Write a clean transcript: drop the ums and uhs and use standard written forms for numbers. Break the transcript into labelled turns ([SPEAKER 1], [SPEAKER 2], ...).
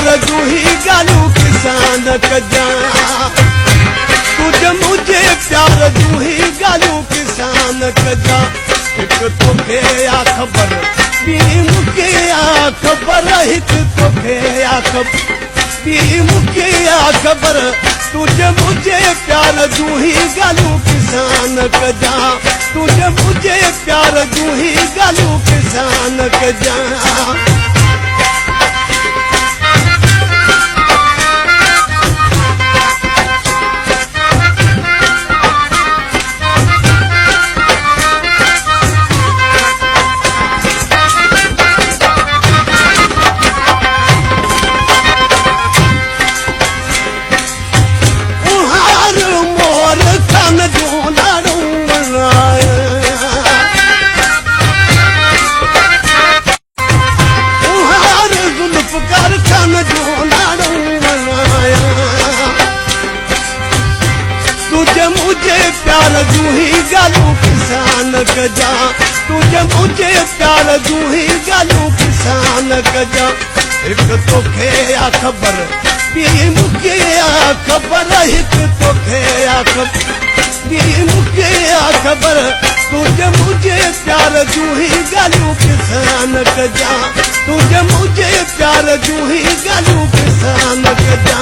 [SPEAKER 1] प्यार जू ही गालू किसान कजा तुझे मुझे प्यार जू ही गालू किसान कजा एक तोखे आ खबर ॿी मूंखे आ खबर हिक तोखे आ खबर ॿी मूंखे आ खबर तुझे मुझे प्यार जू ही गालू किसान कजा तुझे मुझे प्यार जू ही गालू किसान कजा तुझे मुझे प्यार जू ही गालू किसान कजा तुझे मुझे प्यार जू ही गालू किसान कजा एक तोखे आ खबर ॿी मूंखे आ खबर हिक तोखे आ खबर ॿी मूंखे आ खबर तुझे मुझे प्यार जू ही गालू किसान कजा तुझे मुझे प्यार जू ही गालू किसान कजा